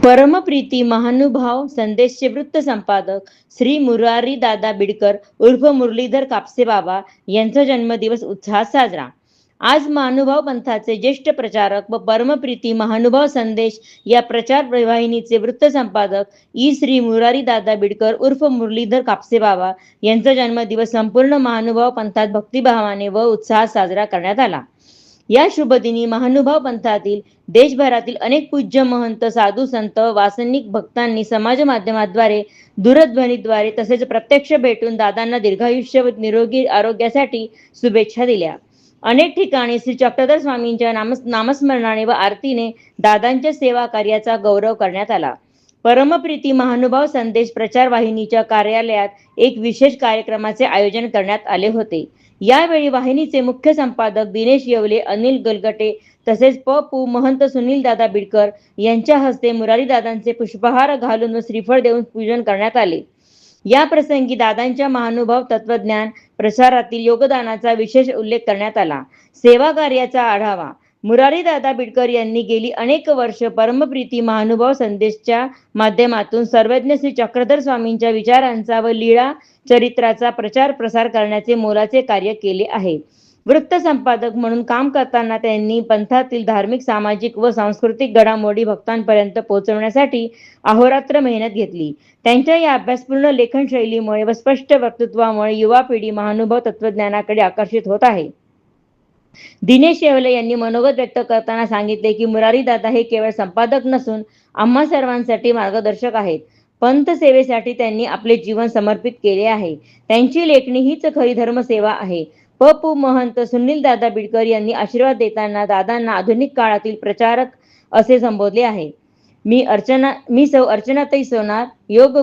परमप्रीती महानुभाव संदेशचे वृत्त संपादक श्री मुरारी दादा बिडकर उर्फ मुरलीधर कापसे बाबा यांचा जन्मदिवस उत्साहात साजरा. आज महानुभाव पंथाचे ज्येष्ठ प्रचारक व परमप्रीती महानुभाव संदेश या प्रचार वाहिनीचे वृत्त संपादक श्री मुरारी दादा बिडकर उर्फ मुरलीधर कापसे बाबा यांचा जन्मदिवस संपूर्ण महानुभाव पंथात भक्तिभावाने व उत्साहात साजरा करण्यात आला. या शुभदिनी महानुभाव पंथातील देशभरातील अनेक पूज्य महंत, साधू, संत, वासनिक भक्तांनी समाज माध्यमाद्वारे, दूरध्वनीद्वारे तसेच प्रत्यक्ष भेटून दादांना दीर्घायुष्य व निरोगी आरोग्यासाठी शुभेच्छा दिल्या. अनेक ठिकाणी श्री चक्रधर स्वामींच्या नामस्मरणाने व आरतीने दादांच्या सेवा कार्याचा गौरव करण्यात आला. परमप्रीती महानुभाव संदेश प्रचार वाहिनीच्या कार्यालयात एक विशेष कार्यक्रमाचे आयोजन करण्यात आले होते. यावेळी वाहिनीचे मुख्य संपादक दिनेश येवले, अनिल गलगटे तसेच पु महंत सुनील दादा बिडकर यांच्या हस्ते मुरारी दादांचे पुष्पहार घालून व श्रीफळ देऊन पूजन करण्यात आले. या प्रसंगी दादांच्या महानुभाव तत्वज्ञान प्रसारातील योगदानाचा विशेष उल्लेख करण्यात आला. सेवा कार्याचा आढावा. मुरारी दादा बिडकर यांनी गेली अनेक वर्ष परमप्रीती महानुभाव संदेशच्या माध्यमातून सर्वज्ञ श्री चक्रधर स्वामींच्या विचारांचा व लीळा चरित्राचा प्रचार प्रसार करण्याचे मोलाचे कार्य केले आहे. वृत्त संपादक म्हणून काम करताना त्यांनी पंथातील धार्मिक, सामाजिक व सांस्कृतिक घडामोडी भक्तांपर्यंत पोहोचवण्यासाठी अहोरात्र मेहनत घेतली. त्यांच्या या अभ्यासपूर्ण लेखन शैलीमुळे व स्पष्ट वक्तृत्वामुळे युवा पिढी महानुभाव तत्वज्ञानाकडे आकर्षित होत आहे. दिनेश येवले यांनी मनोगत व्यक्त करताना सांगितले की मुरारी दादा हे केवळ संपादक नसून आम्हा सर्वांसाठी मार्गदर्शक आहेत. पंथ सेवेसाठी त्यांनी आपले जीवन समर्पित केले आहे. त्यांची लेखणी हीच खरी धर्मसेवा आहे. पु महंत सुनील दादा बिडकर यांनी आशीर्वाद देताना दादांना आधुनिक काळातील प्रचारक असे संबोधले आहे. मी सौ अर्चनाताई सोनार, योग